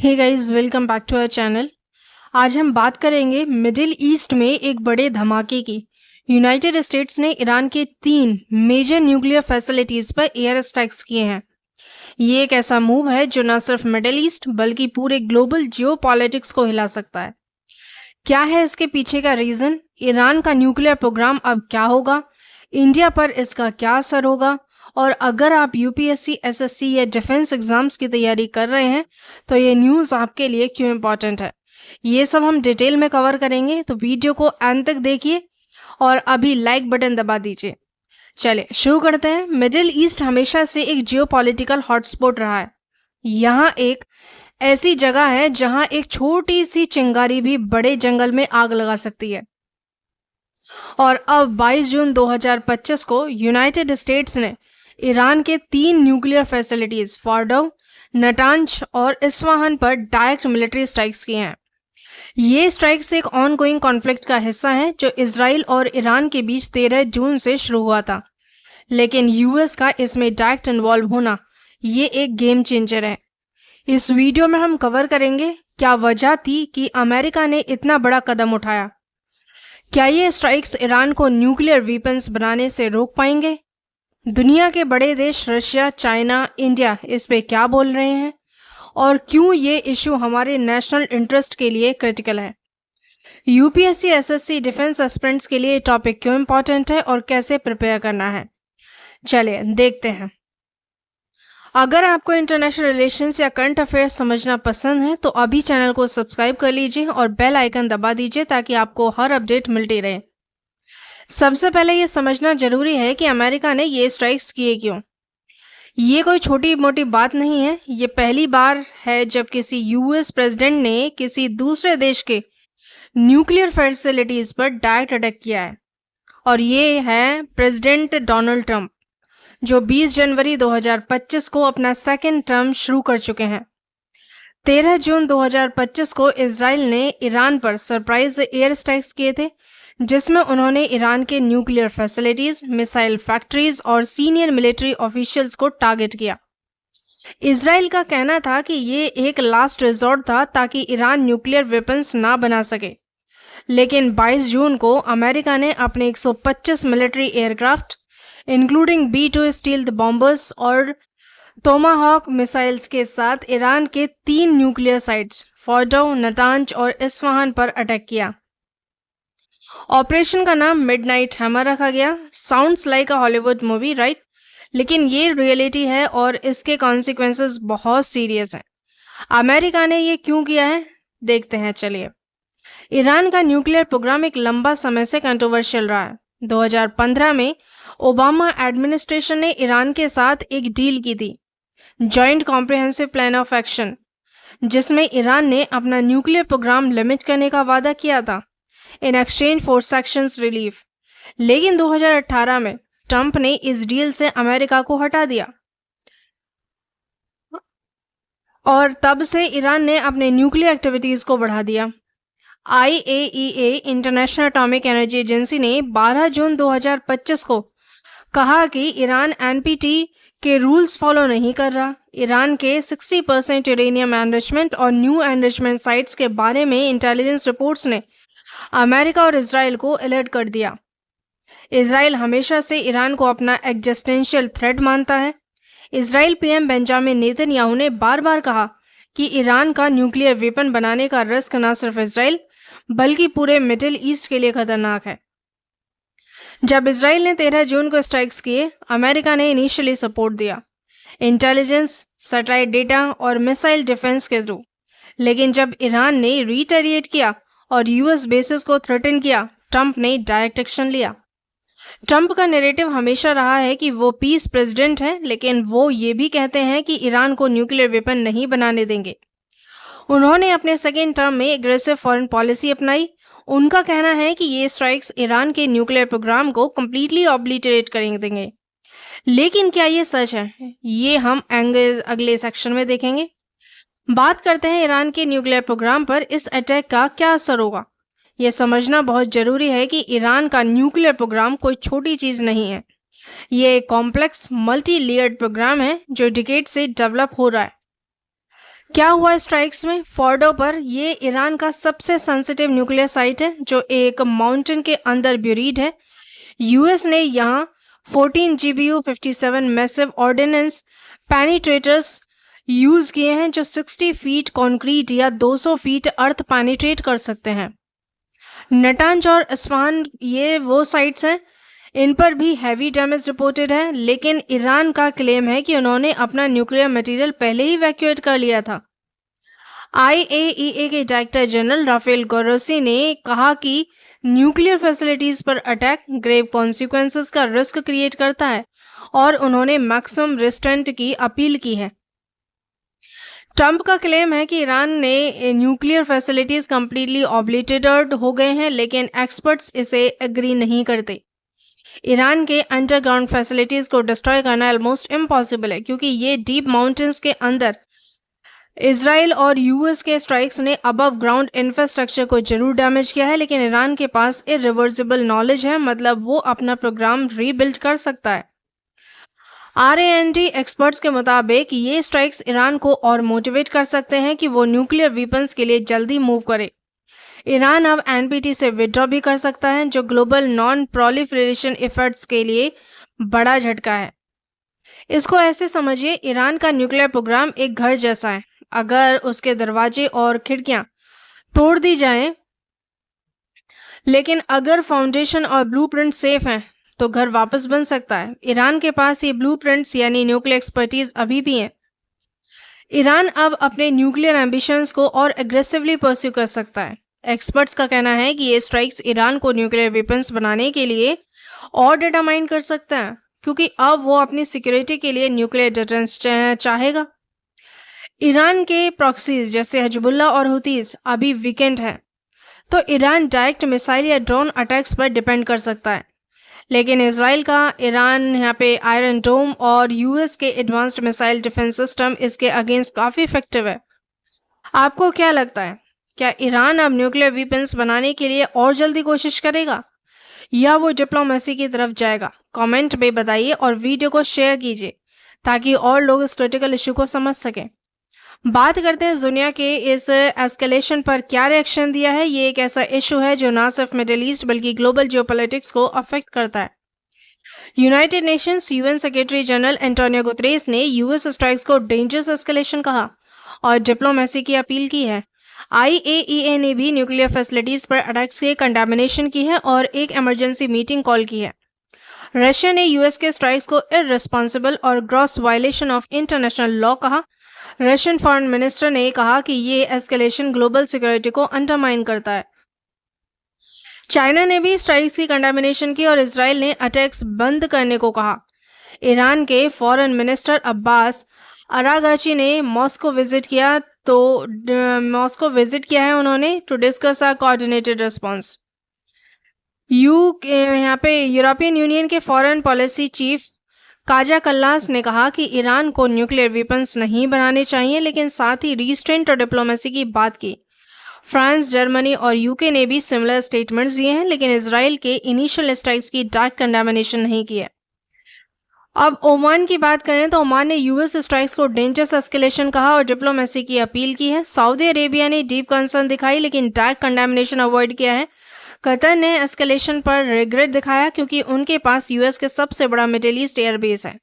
Hey guys, welcome back to our channel. आज हम बात करेंगे मिडिल ईस्ट में एक बड़े धमाके की। यूनाइटेड स्टेट्स ने ईरान के 3 मेजर न्यूक्लियर फैसिलिटीज पर एयर स्ट्राइक्स किए हैं। ये एक ऐसा मूव है जो न सिर्फ मिडिल ईस्ट बल्कि पूरे ग्लोबल जियोपॉलिटिक्स को हिला सकता है। क्या है इसके पीछे का रीजन? ईरान का न्यूक्लियर प्रोग्राम अब क्या होगा? इंडिया पर इसका क्या असर होगा? और अगर आप यूपीएससी, एसएससी या डिफेंस एग्जाम्स की तैयारी कर रहे हैं तो ये न्यूज़ आपके लिए क्यों इम्पोर्टेंट है, ये सब हम डिटेल में कवर करेंगे। तो वीडियो को एंड तक देखिए और अभी लाइक बटन दबा दीजिए। चलिए शुरू करते हैं। मिडिल ईस्ट हमेशा से एक जियोपॉलिटिकल हॉटस्पॉट रहा है। यहाँ एक ऐसी जगह है जहाँ एक छोटी सी चिंगारी भी बड़े जंगल में आग लगा सकती है। और अब 22 जून 2025 को यूनाइटेड स्टेट्स ने ईरान के 3 न्यूक्लियर फैसिलिटीज फॉर्डो, नटांज और इस्फहान पर डायरेक्ट मिलिट्री स्ट्राइक्स किए हैं। ये स्ट्राइक्स एक ऑनगोइंग कॉन्फ्लिक्ट का हिस्सा है जो इसराइल और ईरान के बीच 13 जून से शुरू हुआ था। लेकिन यूएस का इसमें डायरेक्ट इन्वॉल्व होना ये एक गेम चेंजर है। इस वीडियो में हम कवर करेंगे क्या वजह थी कि अमेरिका ने इतना बड़ा कदम उठाया। क्या ये स्ट्राइक्स ईरान को न्यूक्लियर वेपन्स बनाने से रोक पाएंगे? दुनिया के बड़े देश रशिया, चाइना, इंडिया इस पे क्या बोल रहे हैं और क्यों ये इशू हमारे नेशनल इंटरेस्ट के लिए क्रिटिकल है? यूपीएससी, एसएससी, डिफेंस एस्पिरेंट्स के लिए ये टॉपिक क्यों इम्पोर्टेंट है और कैसे प्रिपेयर करना है, चलिए देखते हैं। अगर आपको इंटरनेशनल रिलेशंस या करंट अफेयर्स समझना पसंद है तो अभी चैनल को सब्सक्राइब कर लीजिए और बेल आइकन दबा दीजिए ताकि आपको हर अपडेट मिलती रहे। सबसे पहले ये समझना जरूरी है कि अमेरिका ने ये स्ट्राइक्स किए क्यों। ये कोई छोटी मोटी बात नहीं है। ये पहली बार है जब किसी यूएस प्रेसिडेंट ने किसी दूसरे देश के न्यूक्लियर फैसिलिटीज पर डायरेक्ट अटैक किया है। और ये है प्रेसिडेंट डोनाल्ड ट्रंप जो 20 जनवरी 2025 को अपना सेकेंड टर्म शुरू कर चुके हैं। 13 जून 2025 को इजराइल ने ईरान पर सरप्राइज एयर स्ट्राइक्स किए थे जिसमें उन्होंने ईरान के न्यूक्लियर फैसिलिटीज, मिसाइल फैक्ट्रीज और सीनियर मिलिट्री ऑफिशियल्स को टारगेट किया। इजराइल का कहना था कि ये एक लास्ट रिजॉर्ट था ताकि ईरान न्यूक्लियर वेपन्स ना बना सके। लेकिन 22 जून को अमेरिका ने अपने 125 military aircraft including B-2 stealth bombers और टोमाहॉक मिसाइल्स के साथ ईरान के 3 न्यूक्लियर साइट्स फॉर्डो, नटांज और इस्फहान पर अटैक किया। ऑपरेशन का नाम मिडनाइट हैमर रखा गया। साउंड्स लाइक अ हॉलीवुड मूवी, राइट? लेकिन ये रियलिटी है और इसके कॉन्सिक्वेंसेस बहुत सीरियस हैं। अमेरिका ने ये क्यों किया है, देखते हैं। चलिए, ईरान का न्यूक्लियर प्रोग्राम एक लंबा समय से कंट्रोवर्शियल रहा है। 2015 में ओबामा एडमिनिस्ट्रेशन ने ईरान के साथ एक डील की थी, joint comprehensive plan of action, जिसमें ईरान ने अपना न्यूक्लियर प्रोग्राम लिमिट करने का वादा किया था in exchange for sanctions relief. लेकिन 2018 में ट्रंप ने इस डील से अमेरिका को हटा दिया और तब से ईरान ने अपने न्यूक्लियर एक्टिविटीज को बढ़ा दिया। IAEA, international atomic energy agency ने 12 जून 2025 को कहा कि ईरान NPT के रूल्स फॉलो नहीं कर रहा। ईरान के 60% यूरेनियम एनरिचमेंट और न्यू एनरिचमेंट साइट्स के बारे में इंटेलिजेंस रिपोर्ट्स ने अमेरिका और इजराइल को अलर्ट कर दिया। इजराइल हमेशा से ईरान को अपना एग्जिस्टेंशियल थ्रेट मानता है। इजराइल पीएम बेंजामिन नेतन्याहू ने बार बार कहा कि ईरान का न्यूक्लियर वेपन बनाने का रिस्क न सिर्फ इजराइल बल्कि पूरे मिडिल ईस्ट के लिए खतरनाक है। जब इजराइल ने 13 जून को स्ट्राइक्स किए, अमेरिका ने इनिशियली सपोर्ट दिया, इंटेलिजेंस, सैटेलाइट डेटा और मिसाइल डिफेंस के थ्रू। लेकिन जब ईरान ने रिटेलिएट किया और यूएस बेसिस को थ्रेटन किया, ट्रंप ने डायरेक्ट एक्शन लिया। ट्रंप का नैरेटिव हमेशा रहा है कि वो पीस प्रेसिडेंट हैं, लेकिन वो ये भी कहते हैं कि ईरान को न्यूक्लियर वेपन नहीं बनाने देंगे। उन्होंने अपने सेकेंड टर्म में एग्रेसिव फॉरेन पॉलिसी अपनाई। उनका कहना है कि ये स्ट्राइक्स ईरान के न्यूक्लियर प्रोग्राम को कम्प्लीटली ऑब्लिटरेट कर देंगे। लेकिन क्या ये सच है, ये हम अगले सेक्शन में देखेंगे। बात करते हैं ईरान के न्यूक्लियर प्रोग्राम पर इस अटैक का क्या असर होगा। यह समझना बहुत जरूरी है कि ईरान का न्यूक्लियर प्रोग्राम कोई छोटी चीज़ नहीं है। ये एक कॉम्प्लेक्स मल्टी लेयर्ड प्रोग्राम है जो डिकेड से डेवलप हो रहा है। क्या हुआ स्ट्राइक्स में? फोर्डो पर, ये ईरान का सबसे सेंसिटिव न्यूक्लियर साइट है जो एक माउंटेन के अंदर ब्यूरीड है। यूएस ने यहाँ 14 GBU 57 मैसिव ऑर्डिनेंस पेनिट्रेटर्स यूज किए हैं जो 60 फीट कंक्रीट या 200 फीट अर्थ पेनिट्रेट कर सकते हैं। नटांज और इस्फहान ये वो साइट्स हैं, इन पर भी हैवी डैमेज रिपोर्टेड है, लेकिन ईरान का क्लेम है कि उन्होंने अपना न्यूक्लियर मटेरियल पहले ही इवैक्यूएट कर लिया था। IAEA के डायरेक्टर जनरल राफेल ग्रोसी ने कहा कि न्यूक्लियर फैसिलिटीज पर अटैक ग्रेव कॉन्सिक्वेंसेस का रिस्क क्रिएट करता है और उन्होंने मैक्सिमम रिस्ट्रेंट की अपील की है। ट्रंप का क्लेम है कि ईरान ने न्यूक्लियर फैसिलिटीज कंप्लीटली ऑब्लिटेटेड हो गए हैं, लेकिन एक्सपर्ट्स इसे एग्री नहीं करते। ईरान के अंडरग्राउंड फैसिलिटीज को डिस्ट्रॉय करना ऑलमोस्ट इम्पॉसिबल है क्योंकि ये डीप माउंटेन्स के अंदर इसराइल और यूएस के स्ट्राइक्स ने अबव ग्राउंड इंफ्रास्ट्रक्चर को जरूर डैमेज किया है, लेकिन ईरान के पास इरिवर्सिबल नॉलेज है, मतलब वो अपना प्रोग्राम रीबिल्ड कर सकता है। RAND एक्सपर्ट्स के मुताबिक ये स्ट्राइक्स ईरान को और मोटिवेट कर सकते हैं कि वो न्यूक्लियर वेपन्स के लिए जल्दी मूव करे। ईरान अब NPT से विड्रॉ भी कर सकता है, जो ग्लोबल नॉन प्रोलिफरेशन एफर्ट्स के लिए बड़ा झटका है। इसको ऐसे समझिए, ईरान का न्यूक्लियर प्रोग्राम एक घर जैसा है। अगर उसके दरवाजे और खिड़कियां तोड़ दी जाएं, लेकिन अगर फाउंडेशन और ब्लूप्रिंट सेफ हैं, तो घर वापस बन सकता है। ईरान के पास ये ब्लूप्रिंट्स यानी न्यूक्लियर एक्सपर्टीज अभी भी हैं। ईरान अब अपने न्यूक्लियर एम्बिशंस को और एग्रेसिवली परस्यू कर सकता है। एक्सपर्ट्स का कहना है कि ये स्ट्राइक्स ईरान को न्यूक्लियर वेपन्स बनाने के लिए और डेटा माइन कर सकता है, क्योंकि अब वो अपनी सिक्योरिटी के लिए न्यूक्लियर डिफेंस चाहेगा। ईरान के प्रॉक्सीज जैसे हिजबुल्लाह और हुतीज अभी वीकेंड है, तो ईरान डायरेक्ट मिसाइल या ड्रोन अटैक्स पर डिपेंड कर सकता है। लेकिन इसराइल का ईरान यहाँ पे आयरन डोम और यूएस के एडवांस्ड मिसाइल डिफेंस सिस्टम इसके अगेंस्ट काफ़ी इफेक्टिव है। आपको क्या लगता है, क्या ईरान अब न्यूक्लियर वेपन्स बनाने के लिए और जल्दी कोशिश करेगा या वो डिप्लोमेसी की तरफ जाएगा? कमेंट में बताइए और वीडियो को शेयर कीजिए ताकि और लोग इस क्रिटिकल इशू को समझ सकें। बात करते हैं दुनिया के इस एस्केलेशन पर क्या रिएक्शन दिया है। ये एक ऐसा इशू है जो ना सिर्फ मिडिल ईस्ट बल्कि ग्लोबल जियोपॉलिटिक्स को अफेक्ट करता है। United Nations UN secretary general Antonio Guterres ने यूएस स्ट्राइक्स को डेंजरस एस्केलेशन कहा और डिप्लोमेसी की अपील की है। IAEA ने भी न्यूक्लियर फैसिलिटीज पर अटैक्स के कंडेमिनेशन की है और एक इमरजेंसी मीटिंग कॉल की है। रशिया ने यूएस के स्ट्राइक्स को इररिस्पॉन्सिबल और gross violation of international law कहा। रशियन फॉरेन मिनिस्टर ने कहा कि ये एस्केलेशन ग्लोबल सिक्योरिटी को अंडरमाइन करता है। चाइना ने भी स्ट्राइक्स की कंडेमिनेशन की और इसराइल ने अटैक्स बंद करने को कहा। ईरान के फॉरेन मिनिस्टर अब्बास अरागाची ने मॉस्को विजिट किया है उन्होंने to discuss a coordinated response. यहाँ पे यूरोपियन यूनियन के foreign policy chief Kaja Kallas ने कहा कि ईरान को न्यूक्लियर वेपन्स नहीं बनाने चाहिए, लेकिन साथ ही रिस्ट्रेंट और डिप्लोमेसी की बात की। फ्रांस, जर्मनी और यूके ने भी सिमिलर स्टेटमेंट्स दिए हैं, लेकिन इसराइल के इनिशियल स्ट्राइक्स की डायरेक्ट कंडेमिनेशन नहीं की है। अब ओमान की बात करें तो ओमान ने यूएस स्ट्राइक्स को डेंजरस एस्केलेशन कहा और डिप्लोमेसी की अपील की है। सऊदी अरेबिया ने डीप कंसर्न दिखाई लेकिन डायरेक्ट कंडेमिनेशन अवॉइड किया है। कतर ने एस्केलेशन पर रिग्रेट दिखाया क्योंकि उनके पास यूएस के सबसे बड़ा मिडिल ईस्ट एयरबेस है।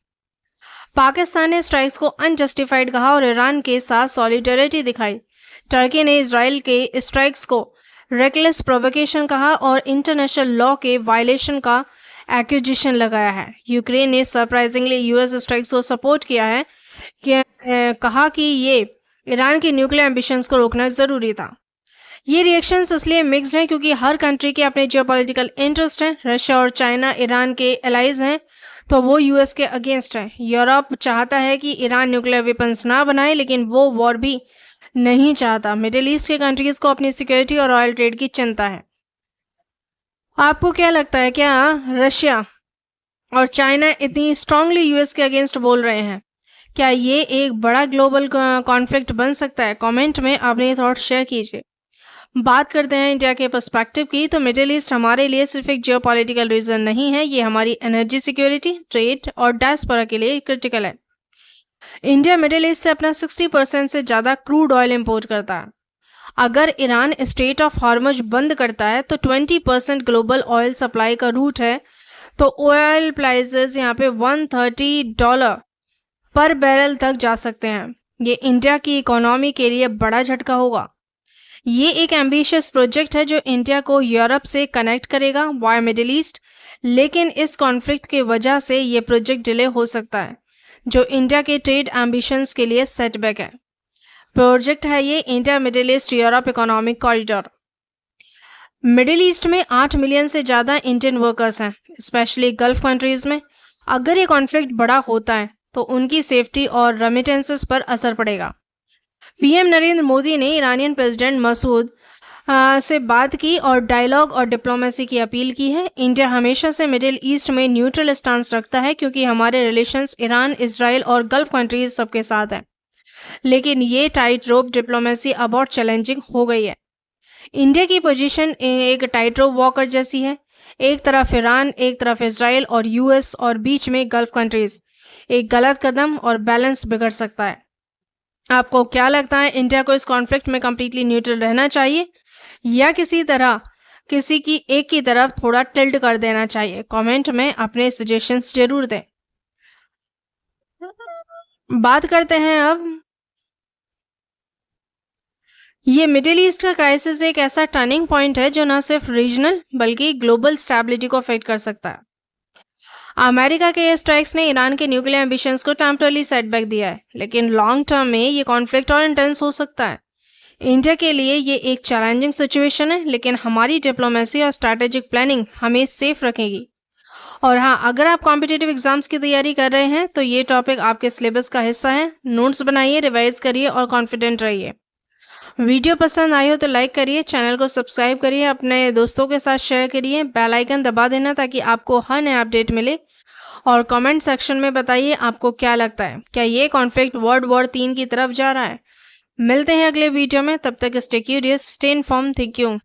पाकिस्तान ने स्ट्राइक्स को अनजस्टिफाइड कहा और ईरान के साथ सॉलिडेरिटी दिखाई। टर्की ने इसराइल के स्ट्राइक्स को रेकलेस प्रोवोकेशन कहा और इंटरनेशनल लॉ के वायलेशन का एक्यूजेशन लगाया है। यूक्रेन ने सरप्राइजिंगली यूएस स्ट्राइक्स को सपोर्ट किया है कहा कि ये ईरान की न्यूक्लियर एम्बिशंस को रोकना जरूरी था। ये रिएक्शंस इसलिए मिक्स्ड हैं क्योंकि हर कंट्री के अपने जियोपॉलिटिकल इंटरेस्ट हैं। रशिया और चाइना ईरान के एलाइज हैं तो वो यूएस के अगेंस्ट है। यूरोप चाहता है कि ईरान न्यूक्लियर वेपन्स ना बनाए, लेकिन वो वॉर भी नहीं चाहता। मिडिल ईस्ट के कंट्रीज को अपनी सिक्योरिटी और ऑयल ट्रेड की चिंता है। आपको क्या लगता है, क्या रशिया और चाइना इतनी स्ट्रांगली यूएस के अगेंस्ट बोल रहे हैं? क्या ये एक बड़ा ग्लोबल कॉन्फ्लिक्ट बन सकता है? कमेंट में अपने थॉट्स शेयर कीजिए। बात करते हैं इंडिया के पर्सपेक्टिव की, तो मिडिल ईस्ट हमारे लिए सिर्फ एक जियोपॉलिटिकल रीजन नहीं है, ये हमारी एनर्जी सिक्योरिटी, ट्रेड और डायस्पोरा के लिए क्रिटिकल है। इंडिया मिडिल ईस्ट से अपना 60% से ज़्यादा क्रूड ऑयल इंपोर्ट करता है। अगर ईरान स्ट्रेट ऑफ हॉर्मुज बंद करता है तो 20% ग्लोबल ऑयल सप्लाई का रूट है, तो ऑयल प्राइसेस यहाँ पे $130 पर बैरल तक जा सकते हैं। ये इंडिया की इकोनॉमी के लिए बड़ा झटका होगा। ये एक एम्बिशियस प्रोजेक्ट है जो इंडिया को यूरोप से कनेक्ट करेगा वाया मिडिल ईस्ट, लेकिन इस कॉन्फ्लिक्ट की वजह से ये प्रोजेक्ट डिले हो सकता है, जो इंडिया के ट्रेड एम्बिशंस के लिए सेटबैक है। प्रोजेक्ट है ये India middle east Europe economic corridor. Middle east में 8 मिलियन से ज़्यादा इंडियन वर्कर्स हैं, स्पेशली गल्फ कंट्रीज़ में। अगर ये कॉन्फ्लिक्ट बड़ा होता है तो उनकी सेफ्टी और रेमिटेंसेस पर असर पड़ेगा। पीएम नरेंद्र मोदी ने ईरानियन प्रेसिडेंट मसूद से बात की और डायलॉग और डिप्लोमेसी की अपील की है। इंडिया हमेशा से मिडिल ईस्ट में न्यूट्रल स्टांस रखता है क्योंकि हमारे रिलेशंस ईरान, इसराइल और गल्फ कंट्रीज सबके साथ हैं। लेकिन ये टाइट रोप डिप्लोमेसी अब और चैलेंजिंग हो गई है। इंडिया की पोजीशन एक टाइट रोप वॉकर जैसी है। एक तरफ ईरान, एक तरफ इसराइल और यूएस और बीच में गल्फ कंट्रीज। एक गलत कदम और बैलेंस बिगड़ सकता है। आपको क्या लगता है, इंडिया को इस कॉन्फ्लिक्ट में कम्प्लीटली न्यूट्रल रहना चाहिए या किसी की एक की तरफ थोड़ा टिल्ट कर देना चाहिए? कमेंट में अपने सजेशंस जरूर दें। बात करते हैं अब, ये मिडिल ईस्ट का क्राइसिस एक ऐसा टर्निंग पॉइंट है जो न सिर्फ रीजनल बल्कि ग्लोबल स्टेबिलिटी को अफेक्ट कर सकता है। अमेरिका के स्ट्राइक्स ने ईरान के न्यूक्लियर एम्बिशंस को टेम्पररी सेटबैक दिया है, लेकिन लॉन्ग टर्म में ये कॉन्फ्लिक्ट और इंटेंस हो सकता है। इंडिया के लिए ये एक चैलेंजिंग सिचुएशन है, लेकिन हमारी डिप्लोमेसी और स्ट्रैटेजिक प्लानिंग हमें सेफ रखेगी। और हाँ, अगर आप कॉम्पिटिटिव एग्जाम्स की तैयारी कर रहे हैं तो ये टॉपिक आपके सिलेबस का हिस्सा है। नोट्स बनाइए, रिवाइज करिए और कॉन्फिडेंट रहिए। वीडियो पसंद आई हो तो लाइक करिए, चैनल को सब्सक्राइब करिए, अपने दोस्तों के साथ शेयर करिए, बेल आइकन दबा देना ताकि आपको हर नया अपडेट मिले। और कमेंट सेक्शन में बताइए आपको क्या लगता है, क्या ये कॉन्फ्लिक्ट वर्ल्ड वॉर 3 की तरफ जा रहा है? मिलते हैं अगले वीडियो में, तब तक stay curious, stay informed. Thank you.